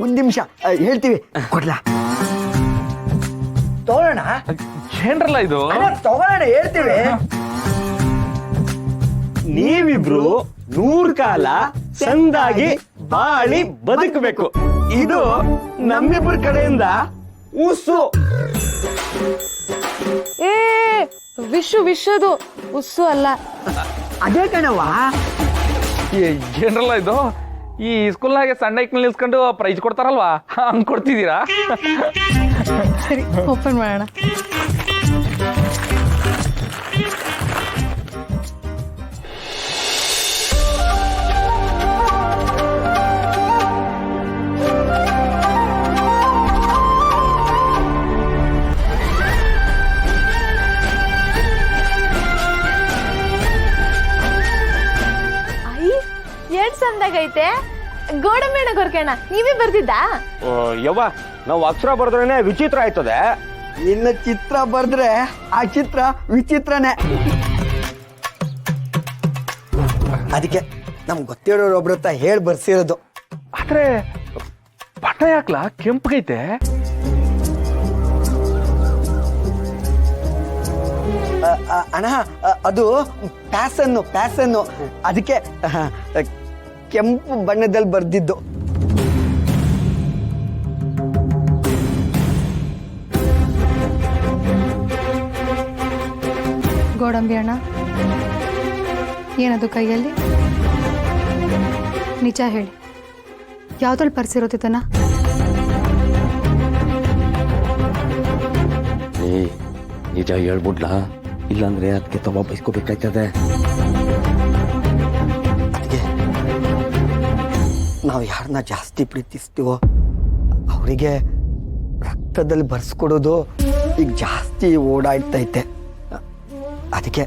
ಒಂದ್ ನಿಮಿಷ ಹೇಳ್ತೀವಿ ಕೊಡ್ಲಾ ತಗೊಳ್ಳೋಣ ಏನ್ರಲ್ಲ ಇದು ತಗೊಳ್ಳೋಣ ಹೇಳ್ತೀವಿ ನೀವಿಬ್ರು 100 ಕಾಲ ಸಂದಾಗಿ ಬಾಳಿ ಬದುಕಬೇಕು ಇದು ನಮ್ಮಿಬ್ಬರ ಕಡೆಯಿಂದ ಉಸು. ಏ ವಿಶ್ವದು ಉಸ್ಸು ಅಲ್ಲ. ಅದೇ ಕಣವ್ವ. ಏನ್ರಲ್ಲ ಇದು ಈ ಸ್ಕೂಲ್ನಾಗೆ ಸಣ್ಣ ಐಕ್ನಲ್ಲಿ ನಿಲ್ಸ್ಕೊಂಡು ಪ್ರೈಜ್ ಕೊಡ್ತಾರಲ್ವಾ ಹಂಗ್ ಕೊಡ್ತಿದ್ದೀರಾ? ಸರಿ ಓಪನ್ ಮಾಡೋಣ. ಸಂದಾಗೈತೆ ಗೋಡಂಬೇಣ ಗೊರ್ಕಣ್ಣ ನೀವೇ ಬರ್ದಿದ್ದಾ? ಯವ್ವ ನಾವು ಅಕ್ಷರ ಬರ್ದ್ರೇನೆ ವಿಚಿತ್ರ ಆಯ್ತದೆ. ಇನ್ನು ಚಿತ್ರ ಬರ್ದ್ರೆ ಆ ಚಿತ್ರ ವಿಚಿತ್ರನೇ. ಅದಕ್ಕೆ ನಮ್ಗೆ ಗೊತ್ತಿರೋರು ಒಬ್ರ ಹತ್ರ ಹೇಳಿ ಬರ್ಸಿರೋದು. ಆದ್ರೆ ಪಟ ಯಾಕ್ಲಾ ಕೆಂಪಗೈತೆ? ಅಣ್ಣ ಅದು ಪ್ಯಾಸನ್ನು ಅದಕ್ಕೆ ಕೆಂಪು ಬಣ್ಣದಲ್ಲಿ ಬರ್ದಿದ್ದು. ಗೋಡಂಬಿ ಅಣ್ಣ ಏನದು ಕೈಯಲ್ಲಿ? ನಿಜ ಹೇಳಿ, ಯಾವ್ದ್ರಲ್ಲಿ ಪರ್ಸಿರೋತಿತನ? ನಿಜ ಹೇಳ್ಬಿಡ್ಲಾ, ಇಲ್ಲಾಂದ್ರೆ ಅದಕ್ಕೆ ತವ ಬೈಸ್ಕೋಬೇಕಾಯ್ತದೆ. ನಾವು ಯಾರನ್ನ ಜಾಸ್ತಿ ಪ್ರೀತಿಸ್ತೀವೋ ಅವರಿಗೆ ರಕ್ತದಲ್ಲಿ ಬರ್ಸ್ಕೊಡೋದು ಈಗ ಜಾಸ್ತಿ ಓಡಾಡ್ತೈತೆ. ಅದಕ್ಕೆ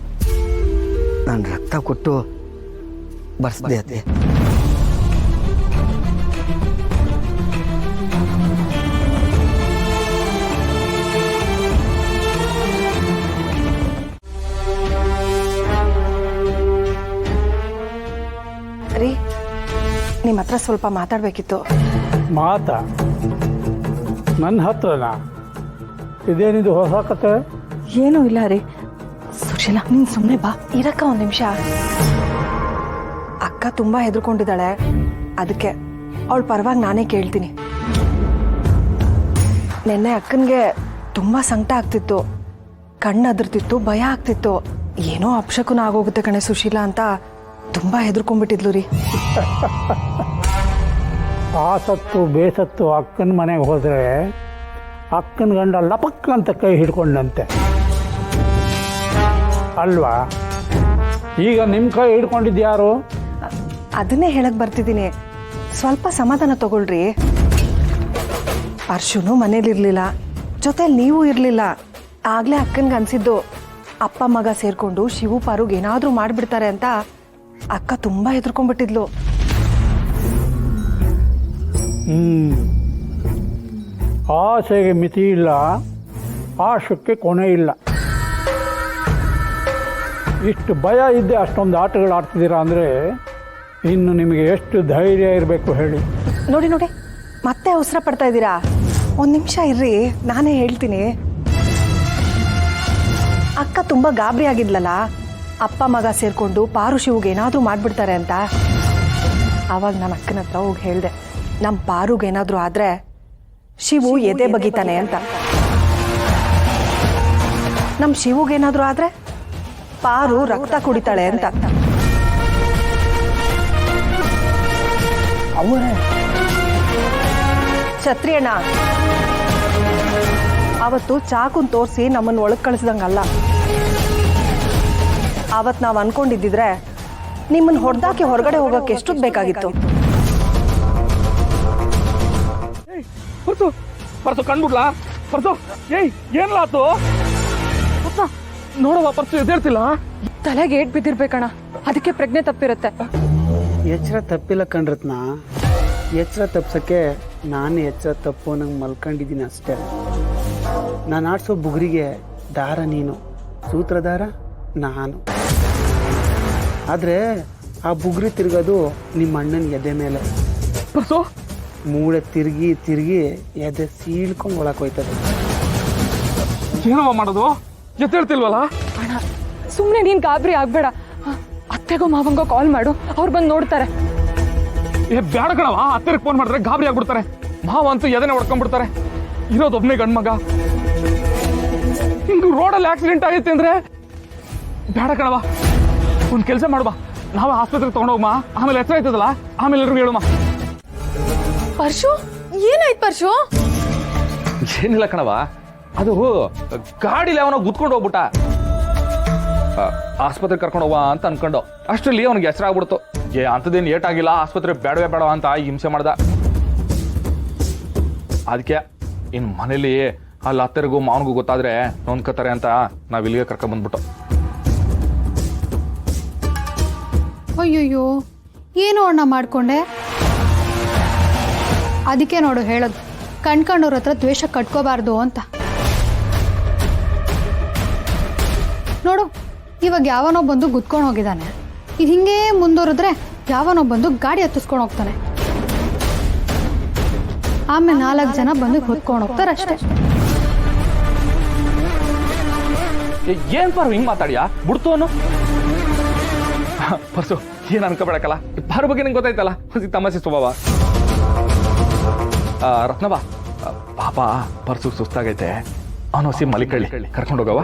ನಾನು ರಕ್ತ ಕೊಟ್ಟು ಬರ್ಸ್ದೆ ಅದೇ. ರೀ ನಿಮ್ಮ ಹತ್ರ ಸ್ವಲ್ಪ ಮಾತಾಡ್ಬೇಕಿತ್ತು. ಮಾತಾ ನನ್ನ ಹತ್ರನಾ? ಇದೇನಿದು ಹೊಸ ಕತೆ? ಏನೂ ಇಲ್ಲ ರೀ. ಸುಶೀಲಾ ನೀನ್ ಸುಮ್ಮನೆ ಬಾ. ಇರಕ್ಕ ಒಂದ್ ನಿಮಿಷ. ಅಕ್ಕ ತುಂಬಾ ಹೆದರ್ಕೊಂಡಿದ್ದಾಳೆ, ಅದಕ್ಕೆ ಅವಳ ಪರವಾಗಿ ನಾನೇ ಕೇಳ್ತೀನಿ. ನೆನ್ನೆ ಅಕ್ಕನ್ಗೆ ತುಂಬಾ ಸಂಕಟ ಆಗ್ತಿತ್ತು, ಕಣ್ಣು ಅದರ್ತಿತ್ತು, ಭಯ ಆಗ್ತಿತ್ತು. ಏನೋ ಅಪಶಕುನ ಆಗೋಗುತ್ತೆ ಕಣೆ ಸುಶೀಲಾ ಅಂತ ತುಂಬಾ ಹೆದರ್ಕೊಂಡ್ಬಿಟ್ಟಿದ್ಲು ರೀ. ಆಸತ್ತು ಬೇಸತ್ತು ಅಕ್ಕನ ಮನೆಗೆ ಹೋದ್ರೆ ಅಕ್ಕನ ಗಂಡ ಲಪಕ್ ಅಂತ ಕೈ ಹಿಡ್ಕೊಂಡಂತೆ ಅಲ್ವಾ? ಈಗ ನಿಮ್ಮ ಕೈ ಹಿಡ್ಕೊಂಡಿದ್ಯಾರು? ಅದನ್ನೇ ಹೇಳಕ್ ಬರ್ತಿದ್ದೀನಿ, ಸ್ವಲ್ಪ ಸಮಾಧಾನ ತಗೊಳ್ರಿ. ಪರ್ಶುನು ಮನೇಲಿರ್ಲಿಲ್ಲ, ಜೊತೆಲಿ ನೀವು ಇರ್ಲಿಲ್ಲ. ಆಗ್ಲೇ ಅಕ್ಕನ್ಗೆ ಅನ್ಸಿದ್ದು ಅಪ್ಪ ಮಗ ಸೇರ್ಕೊಂಡು ಶಿವು ಪಾರುಗ್ ಏನಾದ್ರೂ ಮಾಡ್ಬಿಡ್ತಾರೆ ಅಂತ. ಅಕ್ಕ ತುಂಬಾ ಹೆದರ್ಕೊಂಡ್ಬಿಟ್ಟಿದ್ಲು. ಆಸೆಗೆ ಮಿತಿ ಇಲ್ಲ, ಆಶಕ್ಕೆ ಕೊನೆ ಇಲ್ಲ. ಇಷ್ಟು ಭಯ ಇದ್ದೆ ಅಷ್ಟೊಂದು ಆಟಗಳು ಆಡ್ತಿದ್ದೀರಾ ಅಂದರೆ ಇನ್ನು ನಿಮಗೆ ಎಷ್ಟು ಧೈರ್ಯ ಇರಬೇಕು ಹೇಳಿ. ನೋಡಿ ನೋಡಿ ಮತ್ತೆ ಅವಸರ ಪಡ್ತಾ ಇದ್ದೀರಾ. ಒಂದ್ ನಿಮಿಷ ಇರ್ರಿ, ನಾನೇ ಹೇಳ್ತೀನಿ. ಅಕ್ಕ ತುಂಬಾ ಗಾಬರಿ ಆಗಿದ್ಲಲ್ಲ, ಅಪ್ಪ ಮಗ ಸೇರ್ಕೊಂಡು ಪಾರು ಶಿವುಗೆ ಏನಾದ್ರೂ ಮಾಡ್ಬಿಡ್ತಾರೆ ಅಂತ. ಆವಾಗ ನಾನು ಅಕ್ಕನ ಹತ್ರ ಹೋಗಿ ಹೇಳ್ದೆ, ನಮ್ಮ ಪಾರುಗೆ ಏನಾದ್ರೂ ಆದ್ರೆ ಶಿವು ಎದೆ ಬಗಿತಾನೆ ಅಂತ. ನಮ್ಮ ಶಿವುಗೇನಾದ್ರೂ ಆದ್ರೆ ಪಾರು ರಕ್ತ ಕುಡಿತಾಳೆ ಅಂತ. ಛತ್ರಿ ಅಣ್ಣ ಅವತ್ತು ಚಾಕುನ್ ತೋರಿಸಿ ನಮ್ಮನ್ನು ಒಳಗೆ ಕಳಿಸ್ದಂಗಲ್ಲ. ಅವತ್ತು ನಾವು ಅನ್ಕೊಂಡಿದ್ದಿದ್ರೆ ನಿಮ್ಮನ್ನು ಹೊಡೆದಾಕಿ ಹೊರಗಡೆ ಹೋಗಕ್ಕೆ ಎಷ್ಟೊತ್ತು ಬೇಕಾಗಿತ್ತು. ಪರ್ಸು ಕಂಡ್ಬಿಡ್ಲಾ? ಪರ್ಸು ಏನ್ಲಾತು? ನೋಡುವ ಪರ್ಸು ಎದ್ದೇಳ್ತಿಲ್ಲ. ತಲೆಗೆ ಏಟ್ ಬಿದ್ದಿರ್ಬೇಕಣ್ಣ, ಅದಕ್ಕೆ ಪ್ರಜ್ಞೆ ತಪ್ಪಿರುತ್ತೆ. ಎಚ್ಚರ ತಪ್ಪಿಲ್ಲ ಕಣ್ರತ್ನ, ಎಚ್ಚರ ತಪ್ಸಕ್ಕೆ ನಾನು ಎಚ್ಚರ ತಪ್ಪು ನಂಗೆ ಮಲ್ಕೊಂಡಿದ್ದೀನಿ ಅಷ್ಟೇ. ನಾನು ಆಡ್ಸೋ ಬುಗುರಿಗೆ ದಾರ ನೀನು, ಸೂತ್ರಧಾರ ನಾನು. ಆದರೆ ಆ ಬುಗುರಿ ತಿರುಗೋದು ನಿಮ್ಮ ಅಣ್ಣನ ಎದೆ ಮೇಲೆ. ಪರ್ಸು ಮೂಳೆ ತಿರುಗಿ ತಿರುಗಿ ಎದೆ ಸೀಳ್ಕೊಂಡು ಒಳಕ್ಕೆ ಹೋಯ್ತದೆ. ಏನವ ಮಾಡೋದು ಎದ್ದೇಳ್ತಿಲ್ವಲ್ಲ? ಅಣ್ಣ ಸುಮ್ಮನೆ ನೀನು ಗಾಬರಿ ಆಗಬೇಡ. ಅತ್ತೆಗೋ ಮಾವಂಗೋ ಕಾಲ್ ಮಾಡು, ಅವ್ರು ಬಂದು ನೋಡ್ತಾರೆ. ಬೇಡ ಕಣವ, ಹತ್ತಿರಕ್ಕೆ ಫೋನ್ ಮಾಡಿದ್ರೆ ಗಾಬರಿ ಆಗ್ಬಿಡ್ತಾರೆ. ಮಾವ ಅಂತೂ ಎದೆನೆ ಹೊಡ್ಕೊಂಡ್ಬಿಡ್ತಾರೆ. ಇರೋದೊಬ್ಬನೇ ಗಂಡ್ಮಗ, ಹಿಂಗ ರೋಡಲ್ಲಿ ಆಕ್ಸಿಡೆಂಟ್ ಆಗೈತೆ ಅಂದ್ರೆ ಬೇಡ ಕಣವ. ಒಂದು ಕೆಲಸ ಮಾಡುವ, ನಾವೇ ಆಸ್ಪತ್ರೆಗೆ ತಗೊಂಡೋಗಮ್ಮ, ಆಮೇಲೆ ಎಚ್ಚರ ಆಯ್ತದಲ್ಲ ಆಮೇಲೆ ಎಲ್ರಿಗೂ ಹೇಳುಮ್ಮ. ಪರ್ಶು ಏನಾಯ್ತು ಪರ್ಶು? ಏನಿಲ್ಲ ಕಣವ, ಅದು ಗಾಡಿಲಿ ಅವನ ಗುದ್ಕೊಂಡು ಹೋಗ್ಬಿಟ್ಟ. ಆಸ್ಪತ್ರೆಗೆ ಕರ್ಕೊಂಡು ಹೋಗುವ ಅಂತ ಅನ್ಕೊಂಡು ಅಷ್ಟರಲ್ಲಿ ಅವ್ನಿಗೆ ಹೆಸರು ಆಗ್ಬಿಡ್ತು. ಅಂಥದ್ದೇನು ಏಟಾಗಿಲ್ಲ, ಆಸ್ಪತ್ರೆ ಬೇಡವೇ ಬೇಡ ಅಂತ ಹಿಂಸೆ ಮಾಡ್ದ. ಅದಕ್ಕೆ ಇನ್ನು ಮನೇಲಿ ಅಲ್ಲಿ ಅತ್ತೆರಿಗೂ ಮಾವನಿಗೂ ಗೊತ್ತಾದ್ರೆ ನೊಂದ್ಕೋತಾರೆ ಅಂತ ನಾವು ಇಲ್ಲಿಗೆ ಕರ್ಕೊಂಡ್ ಬಂದ್ಬಿಟ್ಟು. ಅಯ್ಯಯ್ಯೋ, ಏನು ಅಣ್ಣ ಮಾಡ್ಕೊಂಡೆ? ಅದಕ್ಕೆ ನೋಡು ಹೇಳೋದು, ಕಣ್ಕಂಡವ್ರ ಹತ್ರ ದ್ವೇಷ ಕಟ್ಕೋಬಾರ್ದು ಅಂತ. ನೋಡು, ಇವಾಗ ಯಾವನೋ ಬಂದು ಗುದ್ಕೊಂಡು ಹೋಗಿದ್ದಾನೆ. ಇದು ಹಿಂಗೆ ಮುಂದುವರಿದ್ರೆ ಯಾವನೋ ಬಂದು ಗಾಡಿ ಹತ್ತಿಸ್ಕೊಂಡು ಹೋಗ್ತಾನೆ. ಆಮೇಲೆ 4 ಜನ ಬಂದು ಹೊತ್ಕೊಂಡು ಹೋಗ್ತಾರೆ ಅಷ್ಟೇ. ಏನ್ ಪಾರು ಹಿಂಗ್ ಮಾತಾಡಿಯಾ? ಬಿಡ್ತು ಅನ್ನು ಪರ್ಸು, ಏನ್ ಅನ್ಕೋಬೇಡಕಲ್ಲ, ಪಾರು ಬಗ್ಗೆ ನಿಂಗೆ ಗೊತ್ತಾಯ್ತಲ್ಲ, ತಮಾಷೆ ಸ್ವಭಾವ. ರತ್ನವ, ಪಾಪ ಪರ್ಸು ಸುಸ್ತಾಗೈತೆ, ಅವನು ಮಲಿಕಳ್ಳಿ ಕರ್ಕೊಂಡು ಹೋಗವ.